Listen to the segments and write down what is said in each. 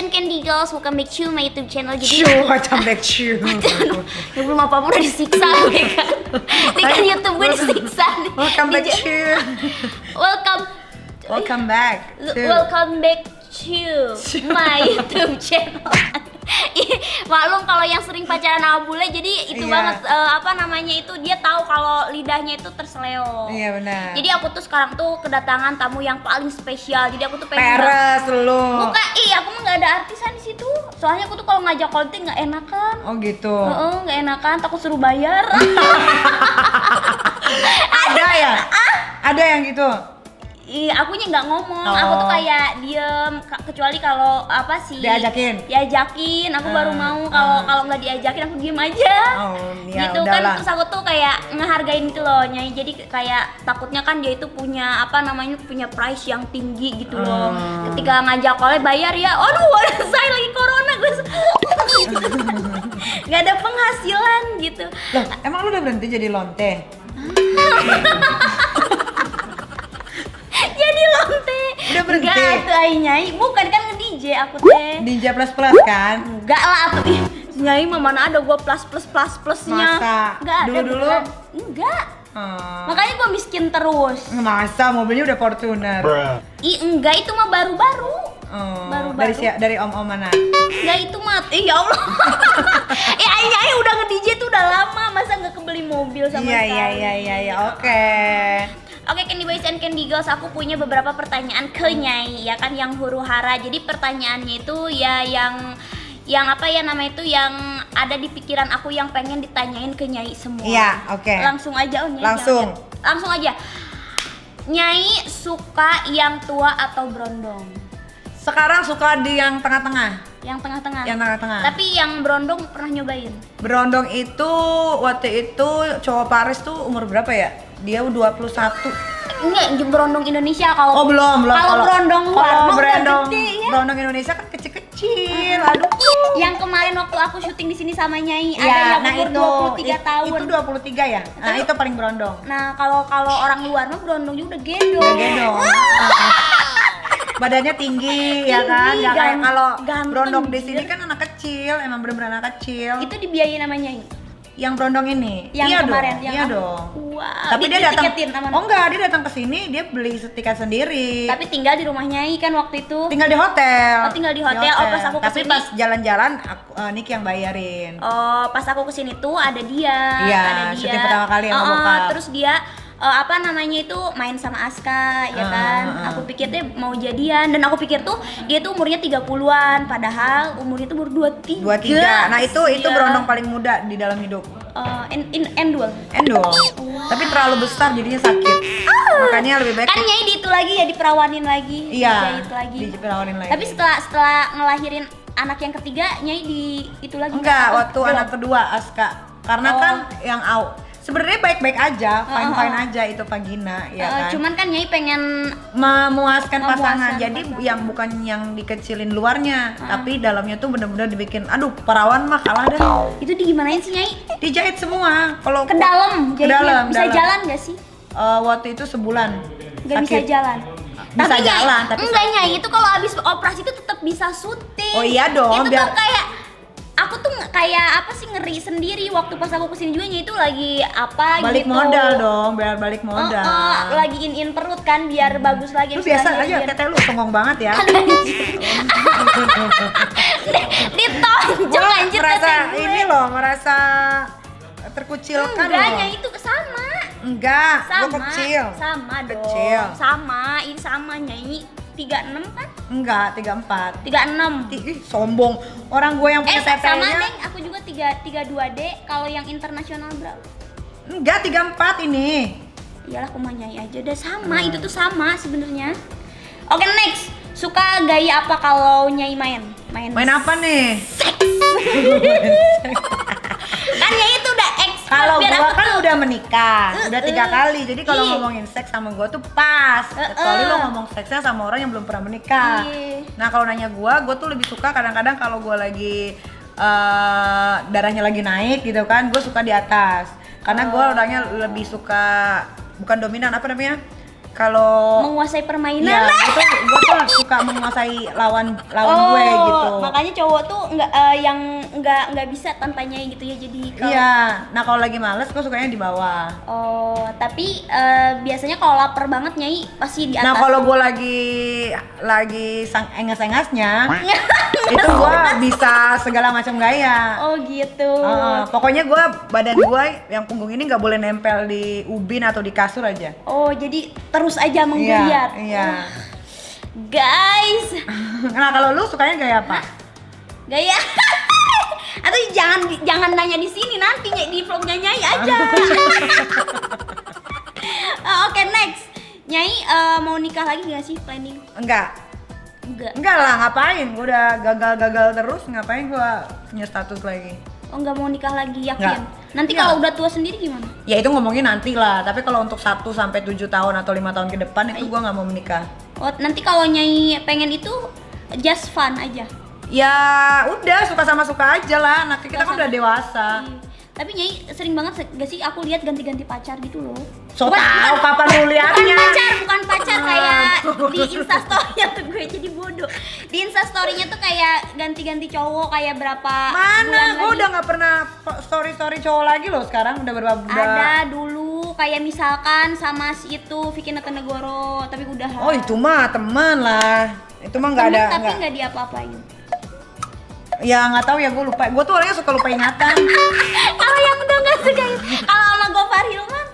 and Candy Girls, welcome back to my YouTube channel. Jadi Welcome back to. ya belum apa-apa udah disiksa gue kan. Ini kan YouTube gue disiksa nih. Welcome back to. Welcome back to. Welcome back to my YouTube channel. Maklum kalau yang sering pacaran sama bule, jadi itu Iya. banget apa namanya itu, dia tahu kalau lidahnya itu terseleo. Iya benar. Jadi aku tuh sekarang tuh kedatangan tamu yang paling spesial. Jadi aku tuh pengen Peres lu. buka, aku mah nggak ada artisan di situ. Soalnya aku tuh kalau ngajak konten nggak enakan. Oh gitu. Nggak enakan, takut suruh bayar. Ada ya? Ada yang gitu. Iya, akunya nggak ngomong. Oh. Aku tuh kayak diem, kecuali kalau apa sih? Diajakin, aku baru mau. Kalau nggak diajakin aku diem aja. Oh, ya gitu kan. udahlah. Terus aku tuh kayak ngehargain gitu loh, Nyai. Jadi kayak takutnya kan dia itu punya apa namanya, punya price yang tinggi gitu loh. Ketika ngajak oleh bayar ya, aduh saya lagi corona gue. Nggak ada penghasilan gitu. Loh, emang lu udah berhenti jadi lonte? Jadi lonte. Udah berhenti? Enggak tuh ay Nyai, bukan kan nge-DJ aku teh. DJ plus kan? Enggak lah tuh. Ih, Nyai mah mana ada gua plusnya. Masa? Enggak ada. Dulu-dulu? beneran. Enggak. Makanya gua miskin terus. Masa mobilnya udah Fortuner? Ih, enggak, itu mah baru-baru. Dari dari om-om mana? Enggak, itu mah ya Allah. Ay Nyai udah nge-DJ tuh udah lama, masa enggak kebeli mobil sama sekali. Iya, oke. Oke, Candy Boys and Candy Girls, aku punya beberapa pertanyaan ke Nyai, ya kan, yang huru-hara. Jadi pertanyaannya itu ya yang apa ya nama itu, yang ada di pikiran aku, yang pengen ditanyain ke Nyai semua. Iya, oke. Langsung aja, Nyai. Langsung. Langsung aja. Nyai suka yang tua atau berondong? Sekarang suka di yang tengah-tengah. Yang tengah-tengah. Yang tengah-tengah. Tapi yang berondong pernah nyobain? Berondong itu waktu itu cowok Paris tuh umur berapa ya? Dia 21. Enggak, berondong Indonesia. Kalau belum. Kalau berondong luar Kalau mah udah berondong, gede ya. berondong Indonesia kan kecil-kecil. Aduh. Yang kemarin waktu aku syuting di sini sama Nyai, ada Ya, yang umur 23 tahun. Itu 23 ya? Nah, itu paling berondong. Nah, kalau orang luar mah berondong juga udah gendong. Udah gendong. Badannya tinggi, ya kan? Nggak kayak kalau ganteng, berondong di sini anjir. kan anak kecil, emang bener-bener anak kecil. Itu dibiayain sama Nyai. Yang berondong ini? Yang iya kemarin, dong, yang iya aku- dong. Wow, Tapi dia datang. ditiketin sama- Oh enggak, dia datang ke sini, dia beli tiket sendiri. Tapi tinggal di rumah Nyai kan waktu itu. Tinggal di hotel. Oh, tinggal di hotel. Oh, pas aku Tapi kesini- pas jalan-jalan, Nick yang bayarin. Oh, pas aku kesini tuh ada dia. Iya, ada dia. syuting pertama kali sama bokap. Terus dia apa namanya itu, main sama Aska, ya kan. Aku pikir dia mau jadian, dan aku pikir tuh dia tuh umurnya 30-an, padahal umurnya tuh baru 23. 23. Nah, itu Iya. berondong paling muda di dalam hidup. Endul. Endol. Tapi terlalu besar jadinya sakit. Makanya lebih baik. Kan Nyai di itu lagi ya, diperawanin lagi. Iya. Dijahit lagi. Diperawanin lagi. Tapi setelah ngelahirin anak yang ketiga, Nyai di itu lagi. Enggak, apa? waktu Belum. anak kedua Aska. Karena kan yang sebenarnya baik-baik aja, fine-fine aja itu vagina, ya kan. Cuman kan Nyai pengen Memuaskan pasangan. Jadi pasangan. yang bukan yang dikecilin luarnya, tapi dalamnya tuh bener-bener dibikin, aduh perawan mah kalah dah. itu digimanain sih Nyai? Dijahit semua. Kalau Ke dalam ke jahitnya. dalam, Bisa dalam. jalan gak sih? Waktu itu sebulan. Gak bisa sakit. jalan. Bisa Nyai, jalan, tapi enggak Nyai, itu kalau habis operasi itu tetap bisa syuting. Oh iya dong, Itu biar- tuh kayak aku tuh kayak apa sih, ngeri sendiri waktu pas aku kesini juga. Nyai itu lagi apa balik gitu. modal dong, biar balik modal. Lagi in perut kan biar bagus lagi. Lu biasa istilahnya, aja, biar- teteh lu songong banget ya. Ditonjok Gua anjir merasa teteh gue. ini loh, merasa terkucilkan Enggak, loh. Nyai itu sama. Enggak, Sama. gua kecil. Sama dong. Kecil. Sama, ini sama Nyai. 36 kan? Enggak, 34. 36. Ih, sombong. Orang gue yang punya Sama tetehnya. Deng, aku juga 32D. Kalau yang internasional berapa? Enggak, 34 ini. Iyalah, aku mah Nyai aja. Udah sama, itu tuh sama sebenarnya. Oke, next. Suka gaya apa kalau Nyai main? Main apa nih? Kan Nyai itu udah expert. Kalau biar gua aku kan tuh- udah menikah, udah 3 kali. Jadi kalau Ih. ngomongin seks sama gua tuh pas. Kecuali lo ngomong seksnya sama orang yang belum pernah menikah. Ih. Nah, kalau nanya gua tuh lebih suka kadang-kadang kalau gua lagi darahnya lagi naik gitu kan, gua suka di atas. Karena gua orangnya lebih suka, bukan dominan, apa namanya? Kalau menguasai permainan. iya, gue tuh suka menguasai lawan gue gitu. Makanya cowok tuh yang nggak bisa tanpa Nyai gitu ya. Jadi kalau Iya, nah kalau lagi males gue sukanya di bawah. tapi biasanya kalau lapar banget Nyai pasti di atas. Nah kalau gue lagi engas-engasnya, itu gue bisa segala macam gaya. Oh gitu. Pokoknya badan gue yang punggung ini nggak boleh nempel di ubin atau di kasur aja. Oh jadi terus aja menggeliat. Iya. Guys, Nah kalau lu sukanya gaya apa? gaya. Atau jangan nanya di sini, nanti di vlognya Nyai aja. Oke, next. Nyai mau nikah lagi nggak sih, planning? Enggak Enggak. lah, ngapain? Gue udah gagal terus, ngapain gue punya status lagi? Oh, nggak mau nikah lagi, yakin? Nggak. Nanti Nggak. kalau udah tua sendiri gimana? Ya itu ngomongin nanti lah, tapi kalau untuk 1 sampai 7 tahun atau 5 tahun ke depan itu gue nggak mau menikah. Oh, nanti kalau Nyai pengen itu just fun aja. Ya udah, suka sama suka aja lah, nanti kita kan udah dewasa. Tapi Nyai sering banget gak sih aku lihat ganti-ganti pacar gitu loh. So tau kapan lu liatnya? Bukan pacar kayak di Instastory tuh, gue jadi bodoh. Di Instastory-nya tuh kayak ganti-ganti cowok kayak berapa bulan Mana? Gue lagi. udah nggak pernah story cowok lagi loh sekarang, udah berapa Ada dulu kayak misalkan sama si itu Vicky Natanegoro, tapi udah lah. Oh itu mah teman lah, itu mah nggak ada. Tapi nggak diapa-apain. Ya nggak tahu ya, gue lupa. Gue tuh orangnya suka lupa ingatan. Kalau yang udah nggak suka, kalau sama Gofar Hilman,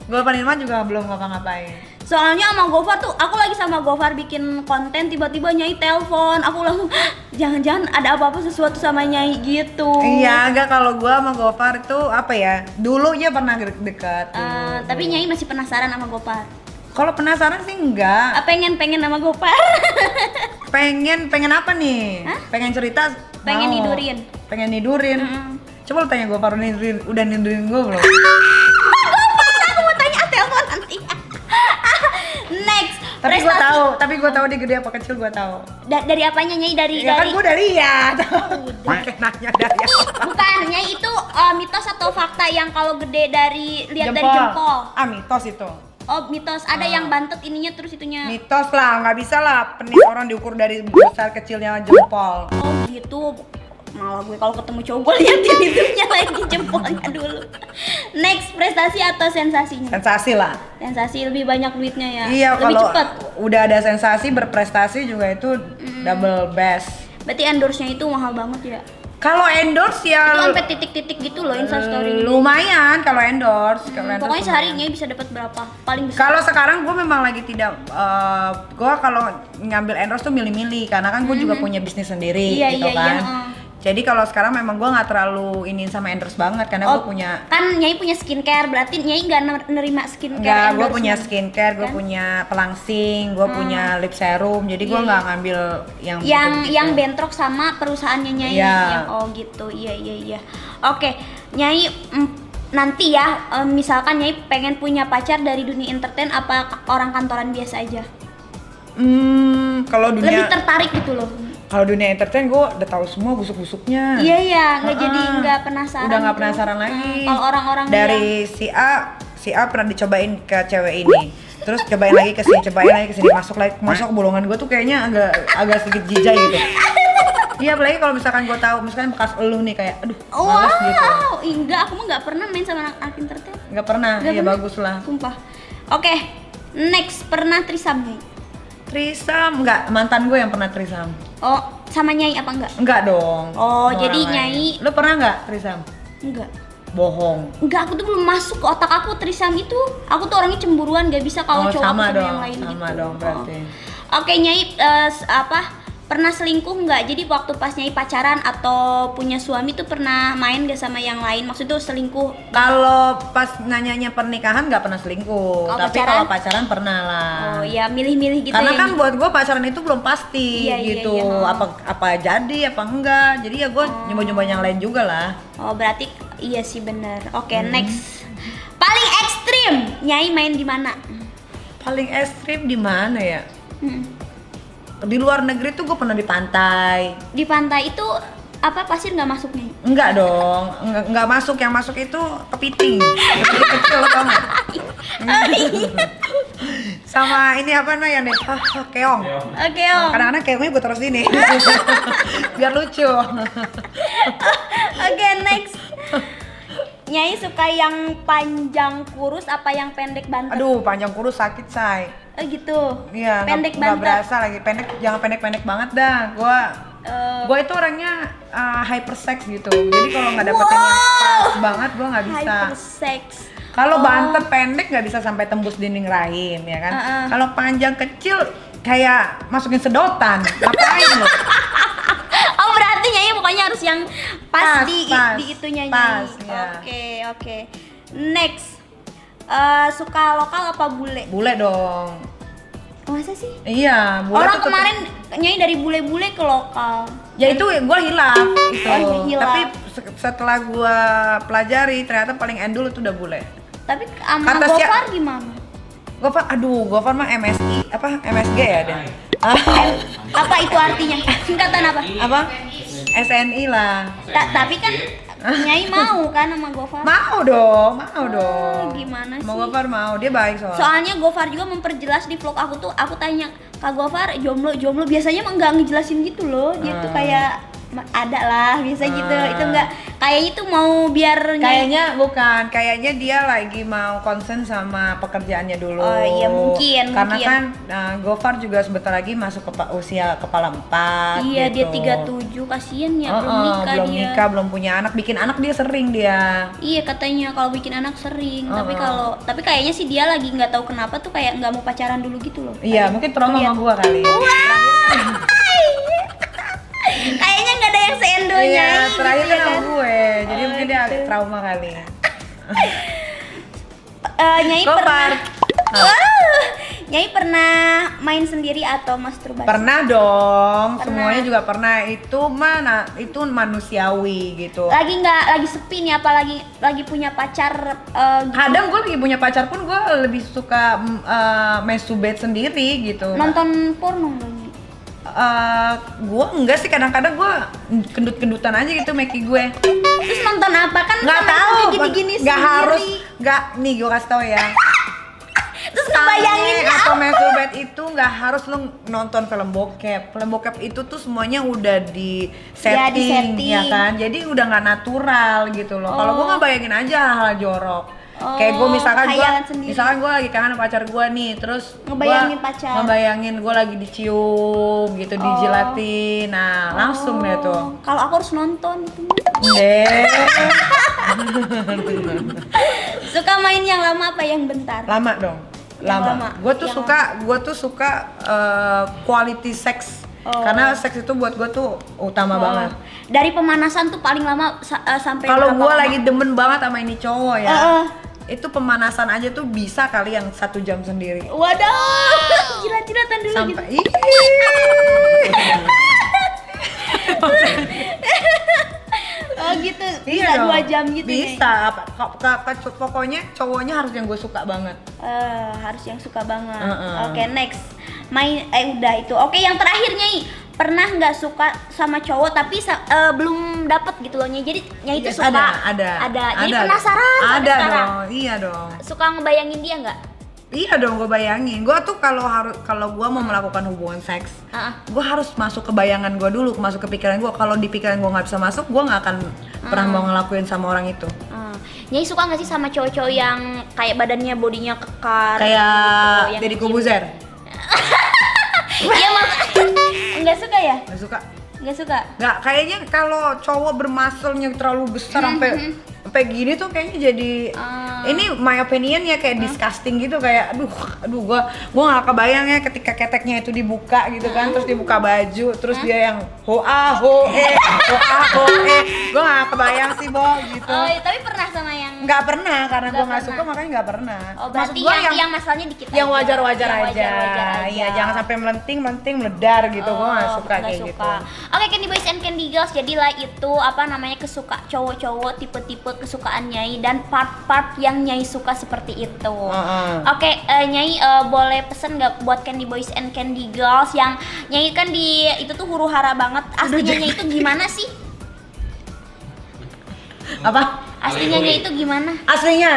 Gue Panirman juga belum ngapa-ngapain. soalnya sama Gofar tuh, aku lagi sama Gofar bikin konten, tiba-tiba Nyai telepon, aku langsung jangan-jangan ada apa-apa sesuatu sama Nyai gitu. Iya, enggak, kalau gue sama Gofar itu apa ya? Dulu ya pernah dekat. Tapi Nyai masih penasaran sama Gofar. Kalau penasaran sih enggak. Pengen sama Gofar. Pengen apa nih? Hah? Pengen cerita? Pengen mau. nidurin. Pengen nidurin. Coba lu tanya Gofar udah nidurin gue belum? Aku mau tanya telepon nanti. Next. Tapi gue prestasi. tahu dia gede apa kecil, gue tahu. Dari apanya Nyai? Ya kan gue udah lihat. Pakai nanya dari apa? Bukan, Nyai itu mitos atau fakta yang kalau gede dari lihat dari jempol. Mitos itu. Oh, mitos. Ada yang bantet ininya terus itunya. Mitos lah, nggak bisa lah penis orang diukur dari besar kecilnya jempol. Oh, gitu. Malah gue kalau ketemu cowok gue liatin hidupnya lagi, jempolnya dulu. Next, prestasi atau sensasinya? Sensasi lah. Sensasi, lebih banyak duitnya ya. Iya, Lebih kalau cepat. udah ada sensasi berprestasi juga itu double best. Berarti endorse-nya itu mahal banget ya. Kalau endorse ya Itu sampai titik-titik gitu loh Instastory. lumayan kalau endorse. Pokoknya sehari Nyai bisa dapat berapa? Paling besar. Kalau sekarang gue memang lagi tidak, gue kalau ngambil endorse tuh milih-milih karena kan gue juga punya bisnis sendiri Iya, gitu iya, kan. iya, Jadi kalau sekarang memang gue nggak terlalu ini sama endorse banget karena gue punya. Kan Nyai punya skincare, berarti Nyai nggak nerima skincare. Enggak, gue endorsement. punya skincare, gue Kan? punya pelangsing, gue punya lip serum. Jadi gue Iya, nggak ngambil yang gitu-gitu. yang bentrok sama perusahaannya Nyai. Iya. Yang gitu. Iya. Oke, Nyai nanti ya misalkan Nyai pengen punya pacar dari dunia entertain apa orang kantoran biasa aja? Kalau Lebih dunia tertarik gitu loh. kalau dunia entertain gue udah tahu semua busuk-busuknya. Iya, nggak jadi nggak penasaran. Udah nggak gitu. penasaran lagi. Kalau orang-orang dari si A pernah dicobain ke cewek ini. Terus cobain lagi ke sini, masuk ke bolongan gue tuh kayaknya agak sedikit jijai gitu. Iya, apalagi kalau misalkan gue tahu misalkan bekas elu nih kayak aduh males gitu. Enggak, aku mah nggak pernah main sama anak entertain. Nggak pernah, Nggak iya pernah. bagus lah. Sumpah. Oke, next, pernah trisam Nyai? Trisam enggak, mantan gue yang pernah trisam. Oh, sama Nyai apa enggak? Enggak dong. Oh, Sama jadi orang lain. Nyai- Lu pernah enggak trisam? Enggak. Bohong. Enggak, aku tuh belum masuk ke otak aku trisam itu. Aku tuh orangnya cemburuan, gak bisa kalau cowok sama aku sama dong, yang lain sama gitu. dong berarti. Oke, Nyai pernah selingkuh nggak? Jadi waktu pas Nyai pacaran atau punya suami tuh pernah main gak sama yang lain? Maksudnya tuh selingkuh? Kalau pas nanyanya pernikahan nggak pernah selingkuh, Kalau tapi pacaran? kalau pacaran pernah lah. Oh ya, milih-milih gitu Karena ya. kan buat gue pacaran itu belum pasti Iya, iya, gitu, iya. apa jadi apa enggak. Jadi ya gue nyoba-nyoba yang lain juga lah. Oh, berarti iya sih bener. Oke, next. Paling ekstrim, Nyai main di mana? Paling ekstrim di mana ya? Hmm. Di luar negeri tuh gue pernah di pantai. Di pantai itu apa pasir nggak masuk Nyai? Enggak dong, enggak masuk. Yang masuk itu kepiting. Kepiting kecil, lo tau nggak? Sama ini apa namanya yang keong. Oke Om. Kadang-kadang keongnya gue taruh sini. Biar lucu. Oke, next. Nyai suka yang panjang kurus apa yang pendek bantet? Aduh, panjang kurus sakit, say. Oh gitu. Iya, pendek nggak bantet. berasa lagi. Pendek, jangan pendek-pendek banget dah. Gua itu orangnya hypersex gitu. Jadi kalau nggak dapetin yang pas banget, gua nggak bisa. Hypersex. Kalau bantet pendek nggak bisa sampai tembus dinding rahim, ya kan? Kalau panjang kecil kayak masukin sedotan. Ngapain lo? Oh berarti Nyai pokoknya harus yang pas, Pas, di itunya Nyai. pas, ya. Oke. Next. Suka lokal apa bule? Bule dong. Masa sih? Iya, bule Orang tuh kemarin Nyai dari bule-bule ke lokal. ya itu gue hilaf itu. Oh, hilaf. Tapi setelah gue pelajari ternyata paling endul itu udah bule. Tapi sama Kata Gofar gimana? Gofar mah MSI apa MSG ya deh. Apa itu artinya? Singkatan apa? Apa? SNI lah. Tapi kan Nyai mau kan sama Gofar? Mau dong. Gimana sih? Mau Gofar mau, dia baik soalnya. Soalnya Gofar juga memperjelas di vlog aku tuh, aku tanya Kak Gofar jomblo biasanya emang nggak ngejelasin gitu loh, dia tuh kayak ada lah biasa gitu, itu enggak kayaknya tuh mau biar Kayaknya dia lagi mau konsen sama pekerjaannya dulu. Oh iya mungkin. Karena kan Gofar juga sebentar lagi masuk ke usia kepala 4. Iya gitu. Dia 37 kasihan ya belum nikah, belum punya anak, bikin anak dia sering dia. Iya katanya kalau bikin anak sering, tapi kayaknya sih dia lagi nggak tahu kenapa tuh kayak nggak mau pacaran dulu gitu loh. Iya mungkin trauma sama gua kali. Kayaknya nggak ada yang seendonya. Iya, terakhir gitu kan sama gue, jadi mungkin dia gitu. trauma kali. Nyai Gofar. Nyai pernah main sendiri atau masturbasi? Pernah dong, Pernah. semuanya juga pernah. Itu mana? Itu manusiawi gitu. Lagi sepi nih, apalagi lagi punya pacar gitu. Kadang gue lagi punya pacar pun gue lebih suka masturbate sendiri gitu. Nonton porno nggak, Nyai? Gue enggak sih, kadang-kadang gue kendut-kendutan aja gitu Meki gue. Terus nonton apa kan? Nggak sama tahu, gini-gini nggak sendiri. harus, nggak nih gue kasih tau ya. Terus ngebayangin atau masturbate itu nggak harus lu nonton film bokep. Film bokep itu tuh semuanya udah di setting, ya kan. Jadi udah nggak natural gitu loh. Kalau gue nggak bayangin aja hal jorok. Kayak gue misalkan gue lagi kangen sama pacar gue nih, terus Ngebayangin pacar. ngebayangin gue lagi dicium gitu, dijilatin, nah langsung deh tuh. Kalau aku harus nonton itu. Deh. Suka main yang lama apa yang bentar? Lama dong. Lama. Gue tuh suka quality sex. Karena seks itu buat gue tuh utama banget. Dari pemanasan tuh paling lama sampai Kalau berapa gue lama? lagi demen banget sama ini cowok ya, itu pemanasan aja tuh bisa kali yang 1 jam sendiri. Waduh, jilat-jilatan dulu Sampai gitu. Oh gitu, bisa Iya 2 jam gitu. bisa. Pokoknya cowoknya harus yang gue suka banget. Harus yang suka banget. Oke, next. Udah itu. Oke, yang terakhir Nyai, pernah nggak suka sama cowok tapi belum dapet gitu loh Nyai. Jadi Nyai itu suka. Ada. Jadi penasaran sampai Ada sekarang. dong. Iya dong. Suka ngebayangin dia nggak? Iya dong, gue bayangin. Gue tuh kalau gue mau melakukan hubungan seks, gue harus masuk ke bayangan gue dulu, masuk ke pikiran gue. Kalau di pikiran gue nggak bisa masuk, gue nggak akan pernah mau ngelakuin sama orang itu. Nyai suka nggak sih sama cowok-cowok yang kayak badannya bodinya kekar? Kayak gitu, Deddy yang Kobuzer. Iya nggak suka ya? Nggak suka. Nggak suka. Nggak, kayaknya kalau cowok bermuscle-nya terlalu besar sampai gini tuh kayaknya jadi ini my opinion ya, kayak disgusting gitu, kayak aduh gua nggak kebayang ya ketika keteknya itu dibuka gitu kan, terus dibuka baju, terus dia yang hoa hoe, gua nggak kebayang sih gitu. Tapi pernah sama yang Nggak pernah, karena gua nggak pernah. suka makanya nggak pernah. berarti Maksud gua yang masalahnya dikit yang aja. wajar-wajar Yang aja. wajar-wajar Iya, jangan sampai melenting meledar gitu. Gua nggak suka nggak kayak suka. gitu. Oke, Candy Boys and Candy Girls, jadilah itu apa namanya kesuka cowok-cowok, tipe-tipe kesukaan Nyai dan part-part yang Nyai suka seperti itu. Oke, Nyai boleh pesen nggak buat Candy Boys and Candy Girls yang Nyai kan di itu tuh huru hara banget. Aslinya Nyai itu gimana sih? Apa? Aslinya Nyai itu gimana? Aslinya?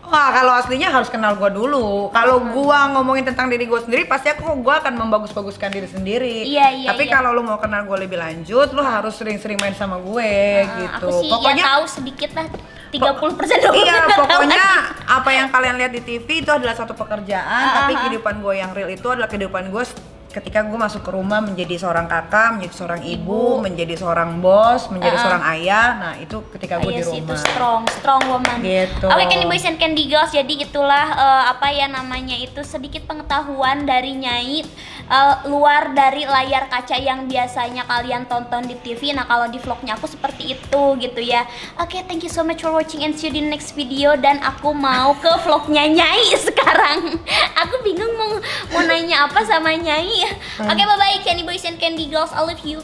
Wah, kalau aslinya harus kenal gua dulu. Kalau gua ngomongin tentang diri gua sendiri, pasti gua akan membagus-baguskan diri sendiri. Iya, Tapi iya. kalau lu mau kenal gua lebih lanjut, lu harus sering-sering main sama gue gitu. Aku sih Pokoknya ya tahu sedikit lah, 30% doang. iya, Nggak tahu pokoknya lagi. apa yang kalian lihat di TV itu adalah satu pekerjaan, tapi kehidupan gue yang real itu adalah kehidupan gue ketika gue masuk ke rumah menjadi seorang kakak, menjadi seorang ibu, menjadi seorang bos, menjadi seorang ayah. Nah, itu ketika gue Iya di sih, itu rumah. strong woman. Gitu. Oke, Candy Boys and Candy Girls, jadi itulah apa ya namanya itu sedikit pengetahuan dari Nyai luar dari layar kaca yang biasanya kalian tonton di TV. Nah, kalau di vlognya aku seperti itu gitu ya. Oke, thank you so much for watching and see you di next video. Dan aku mau ke vlognya Nyai sekarang. Aku bingung mau nanya apa sama Nyai. Oke, bye bye Candy Boys and Candy Girls, I love you.